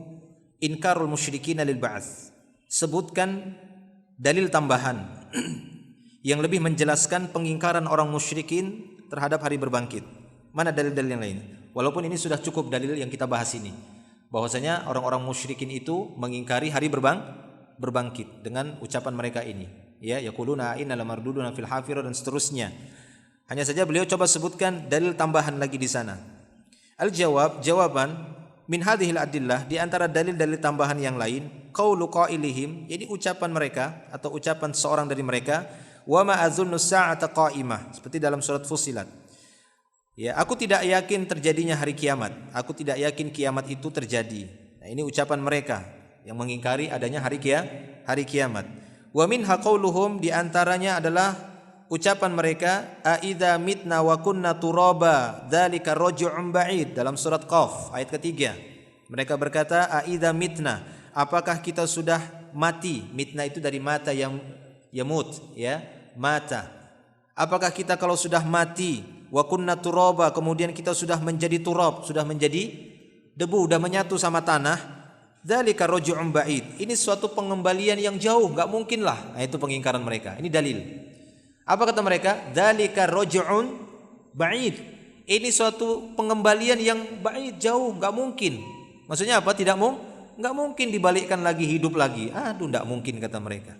inkarul musyrikin lil ba'ats. Sebutkan dalil tambahan yang lebih menjelaskan pengingkaran orang musyrikin terhadap hari berbangkit. Mana dalil-dalil yang lain? Walaupun ini sudah cukup dalil yang kita bahas ini, bahwasanya orang-orang musyrikin itu mengingkari hari berbangkit dengan ucapan mereka ini, ya, yaquluna inna lamarduduna fil hafirah, dan seterusnya. Hanya saja beliau coba sebutkan dalil tambahan lagi di sana. Jawaban min hadhil adillah, di antara dalil-dalil tambahan yang lain, qaulu qailihim, jadi ucapan mereka atau ucapan seorang dari mereka, wa ma azunnu sa'ata qa'imah, seperti dalam surat Fussilat. Ya, aku tidak yakin terjadinya hari kiamat. Aku tidak yakin kiamat itu terjadi. Nah, ini ucapan mereka yang mengingkari adanya hari kiamat. Wa minha qauluhum, di antaranya adalah ucapan mereka, aidza mitna wa kunna turaba dzalika raj'un ba'id, dalam surat Qaf ayat ketiga. Mereka berkata, aidza mitna, apakah kita sudah mati? Mitna itu dari mata yang yamut, ya, mata. Apakah kita kalau sudah mati, wa kunna turaba, kemudian kita sudah menjadi turab, sudah menjadi debu, sudah menyatu sama tanah, dzalika raj'un ba'id, ini suatu pengembalian yang jauh, enggak mungkin lah. Nah, itu pengingkaran mereka. Ini dalil. Apa kata mereka? Dzalika raj'un ba'id, ini suatu pengembalian yang ba'id, jauh, enggak mungkin. Maksudnya apa? Enggak mungkin dibalikkan lagi, hidup lagi. Aduh, enggak mungkin kata mereka.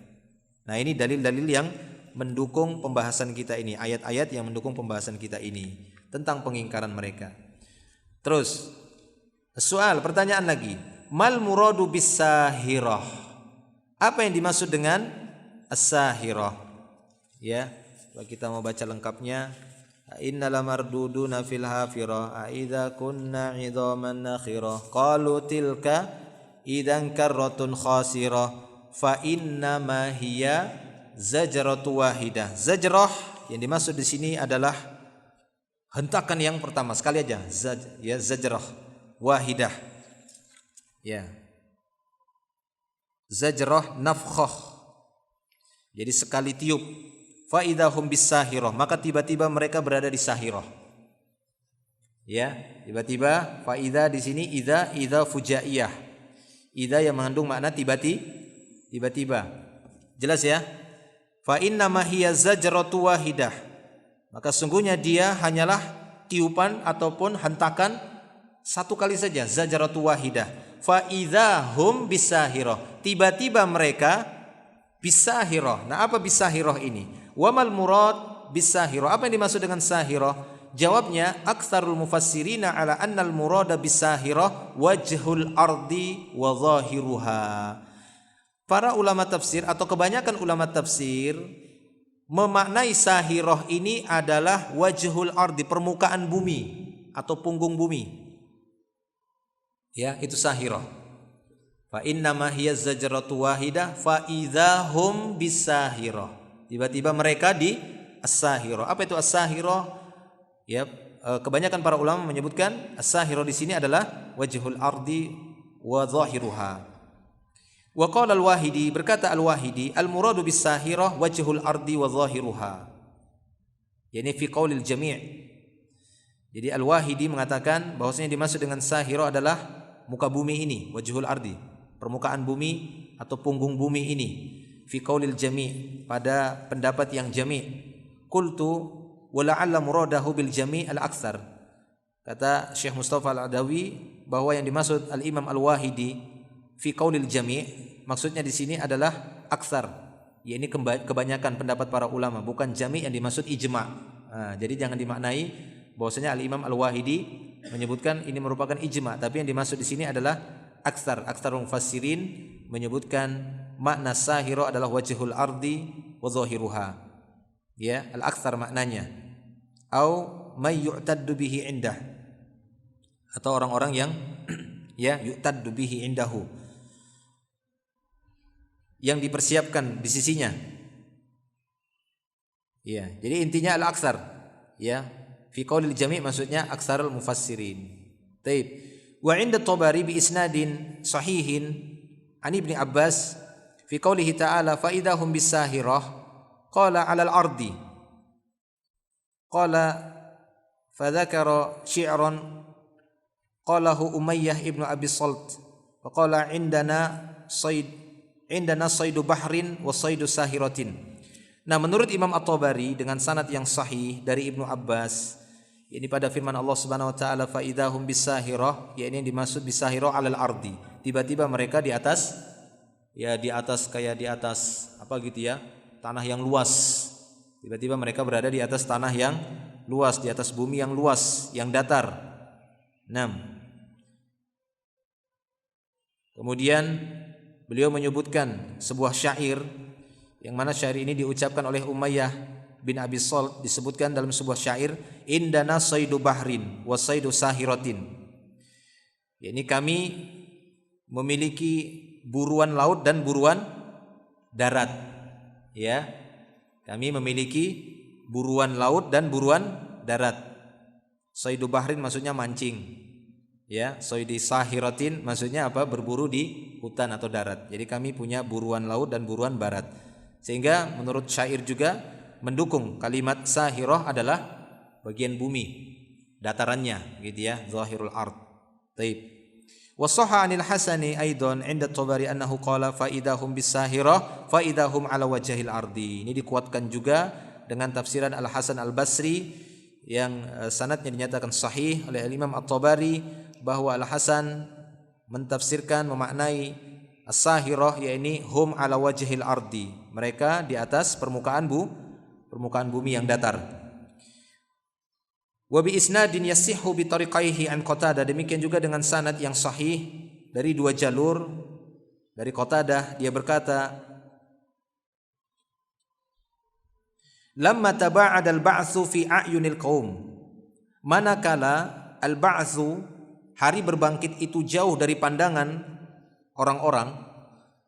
Nah, ini dalil-dalil yang mendukung pembahasan kita ini, ayat-ayat yang mendukung pembahasan kita ini tentang pengingkaran mereka. Terus soal, pertanyaan lagi, mal muradu bis-sahirah, apa yang dimaksud dengan as-sahirah? Ya, kalau kita mau baca lengkapnya, innal marduduna fil hafirah aidza kunna 'idhaman nakhirah qalu tilka idzan karratun khasirah fa inna ma hiya zajratu wahidah. Zajrah yang dimaksud di sini adalah hentakan yang pertama, sekali aja, ya, zajrah wahidah. Ya, zajrah nafkhah, jadi sekali tiup. Fa idahum bis-sahirah, maka tiba-tiba mereka berada di sahirah. Ya, tiba-tiba, fa idza di sini idza fujaiyah. Idza yang mengandung makna tiba-tiba. Jelas ya? Fa inna ma hiya zajratu wahidah, maka sungguhnya dia hanyalah tiupan ataupun hentakan satu kali saja, zajratu wahidah. Fa idzahum bisahirah, tiba-tiba mereka bisahirah. Nah, apa bisahirah ini? Wa mal murad bisahirah, apa yang dimaksud dengan sahirah? Jawabnya, aktsarul mufassirina ala annal murada bisahirah wajhul ardi wa zahiruha. Para ulama tafsir atau kebanyakan ulama tafsir memaknai sahirah ini adalah wajhul ardi, permukaan bumi atau punggung bumi. Ya, itu sahirah. Fa inna ma hiya zajratu wahidah fa idzahum bisahirah. Tiba-tiba mereka di as-sahirah. Apa itu as-sahirah? Ya, kebanyakan para ulama menyebutkan as-sahirah di sini adalah wajhul ardi wa zahiruha. Wa qala al-Wahidi, berkata al-Wahidi, al-muradu bis-sahirah wajhul ardi wa zahiruha. Yani fi qaulil jami'. Jadi al-Wahidi mengatakan bahwasanya dimaksud dengan sahirah adalah muka bumi ini, wajhul ardi, permukaan bumi atau punggung bumi ini. Fi qaulil jami', pada pendapat yang jami'. Qultu wa la'alla muradahu bil jami' al-aktsar. Kata Syekh Mustafa Al-Adawi bahwa yang dimaksud al-Imam Al-Wahidi fi qaulil jami', maksudnya di sini adalah aktsar, yakni kebanyakan pendapat para ulama, bukan jami' yang dimaksud ijma'. Nah, jadi jangan dimaknai bahwasanya al-Imam Al-Wahidi menyebutkan ini merupakan ijma', tapi yang dimaksud di sini adalah aktsar. Aktsarul mufassirin menyebutkan makna sahirah adalah wajhul ardi wa zahiruha. Ya, al-aktsar maknanya. Au may yu'taddu bihi indah, atau orang-orang yang ya yu'taddu bihi indahu, yang dipersiapkan di sisinya. Ya, jadi intinya al-aktsar. Ya, fi qaulil jami' maksudnya aktsarul mufassirin. Taib. Wa 'inda Tabari bi isnadin sahihin an Ibnu Abbas fi qaulihi ta'ala fa idahum bisahirah qala 'alal ardi qala fa dzakara syi'ran qalahu Umayyah ibnu Abi Salt wa qala 'indana saydu bahrin wa saydu sahiratin. Nah, menurut Imam At-Tabari dengan sanad yang sahih dari Ibnu Abbas, ini pada firman Allah Subhanahu wa taala fa idahum bisahirah, yakni yang dimaksud bisahirah 'alal ardi, tiba-tiba mereka di atas, ya di atas kayak di atas apa gitu ya, tanah yang luas. Tiba-tiba mereka berada di atas tanah yang luas, di atas bumi yang luas, yang datar. 6. Kemudian beliau menyebutkan sebuah syair, yang mana syair ini diucapkan oleh Umayyah bin Abi Salt, disebutkan dalam sebuah syair, indana saydu bahrin wa saydu sahiratin. Ini kami memiliki buruan laut dan buruan darat. Ya. Kami memiliki buruan laut dan buruan darat. Soidu bahrin maksudnya mancing. Ya, soidi sahiratin maksudnya apa? Berburu di hutan atau darat. Jadi kami punya buruan laut dan buruan barat. Sehingga menurut syair juga mendukung kalimat sahirah adalah bagian bumi, datarannya gitu ya, zahirul ard. Taib. Wa sahha 'anil Hasani aidan 'inda Tabari annahu qala fa idahum bis-sahirah fa idahum 'ala wajhil ardi. Ini dikuatkan juga dengan tafsiran Al Hasan Al Basri yang sanadnya dinyatakan sahih oleh Imam At-Tabari bahwa Al Hasan mentafsirkan memaknai as-sahirah yakni hum 'ala wajhil ardi. Mereka di atas permukaan bumi yang datar. Wa bi isnadin yasihhu bi tariqaihi an Qatadah, demikian juga dengan sanad yang sahih dari dua jalur dari Qatadah, dia berkata lamma taba'ada al-ba'tsu fi a'yunil qaum, manakala al-ba'tsu hari berbangkit itu jauh dari pandangan orang-orang,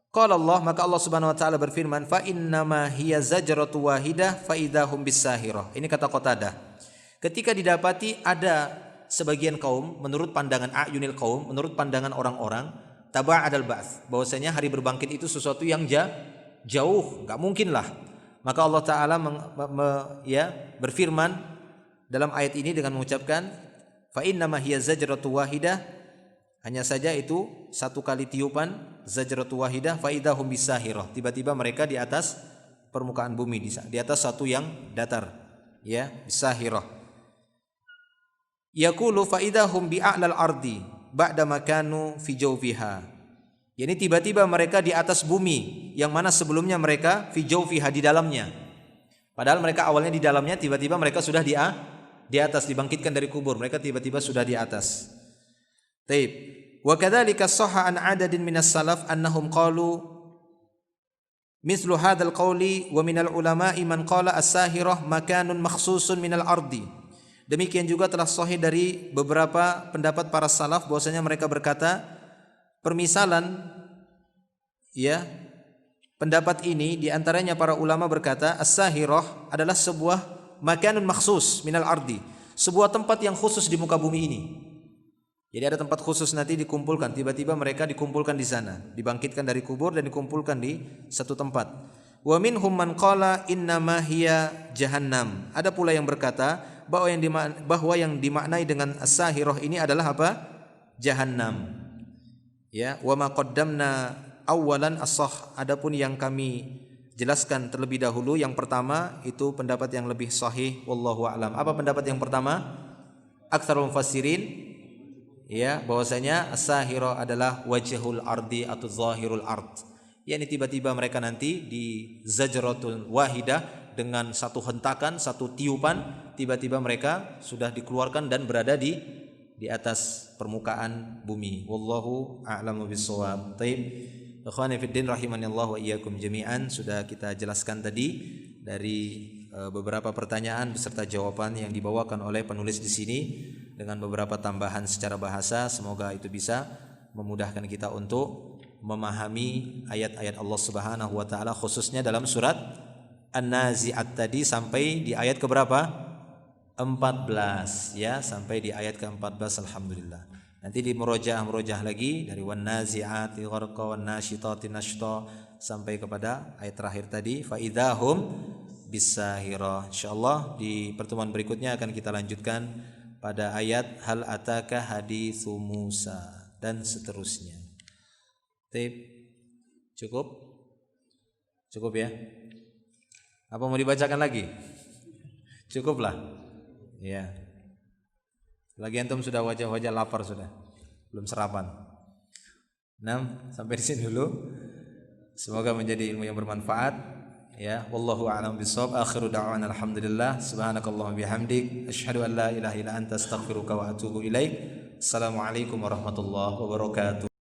qala Allah, maka Allah Subhanahu wa taala berfirman fa innama hiya zajratu wahidah fa idahum bis-sahirah. Ini kata Qatadah. Ketika didapati ada sebagian kaum menurut pandangan a'yunil qaum, menurut pandangan orang-orang, taba'adal ba'ts, bahwasanya hari berbangkit itu sesuatu yang jauh, enggak mungkin lah. Maka Allah taala berfirman dalam ayat ini dengan mengucapkan fa innama hiya zajratu wahidah, hanya saja itu satu kali tiupan, zajratu wahidah fa idahum bisahirah, tiba-tiba mereka di atas permukaan bumi, di atas satu yang datar, ya, bisahirah. Yaqulu fa idahum bi a'lal ardi ba'da makanu fi jawfiha. Yani tiba-tiba mereka di atas bumi yang mana sebelumnya mereka fi jawfiha, di dalamnya. Padahal mereka awalnya di dalamnya, tiba-tiba mereka sudah di atas, dibangkitkan dari kubur, mereka tiba-tiba sudah di atas. Taib. Wa kadzalika sahha an adadin minas salaf annahum qalu mislu hadzal qawli wa minal ulama'i man qala as-sahirah makanun makhsusun minal ardi. Demikian juga telah sahih dari beberapa pendapat para salaf bahwasanya mereka berkata permisalan, ya, pendapat ini diantaranya para ulama berkata as-sahirah adalah sebuah makanun makhsus minal ardi, sebuah tempat yang khusus di muka bumi ini. Jadi ada tempat khusus nanti dikumpulkan, tiba-tiba mereka dikumpulkan di sana, dibangkitkan dari kubur dan dikumpulkan di satu tempat. Wa minhum man qala innama hiya jahannam. Ada pula yang berkata bahwa yang dimaknai dengan as-sahirah ini adalah apa? Jahannam. Ya, wa ma qaddamna awwalan as-sah. Adapun yang kami jelaskan terlebih dahulu, yang pertama itu pendapat yang lebih sahih, wallahu a'lam. Apa pendapat yang pertama? Aktsarul mufassirin, ya, bahwasanya as-sahirah adalah wajhul ardi atau zahirul ard. yakni tiba-tiba mereka nanti di zajratul wahidah dengan satu hentakan, satu tiupan, tiba-tiba mereka sudah dikeluarkan dan berada di atas permukaan bumi. Wallahu a'lamu bissawab. Taib. Ikhwani fid din rahimanillah wa iyyakum jami'an, sudah kita jelaskan tadi dari beberapa pertanyaan beserta jawaban yang dibawakan oleh penulis di sini dengan beberapa tambahan secara bahasa. Semoga itu bisa memudahkan kita untuk memahami ayat-ayat Allah Subhanahu wa taala, khususnya dalam surat An-Nazi'at tadi sampai di ayat keberapa? 14 ya, sampai di ayat ke-14 alhamdulillah. Nanti di murojaah lagi dari wan-nazi'ati gharqa wan-nasyitati nashta sampai kepada ayat terakhir tadi fa idzahum bisahirah. Insyaallah di pertemuan berikutnya akan kita lanjutkan pada ayat hal ataka haditsu Musa dan seterusnya. Cukup? Cukup ya? Apa mau dibacakan lagi? Cukuplah. Ya. Lagi antum sudah wajah-wajah lapar sudah. Belum sarapan. 6 sampai di sini dulu. Semoga menjadi ilmu yang bermanfaat. Ya, wallahu a'lam bishawab. Akhiru da'wana alhamdulillah. Subhanakallahumma bihamdik asyhadu an la ilaha illa anta astaghfiruka wa atubu ilaik. Assalamualaikum warahmatullahi wabarakatuh.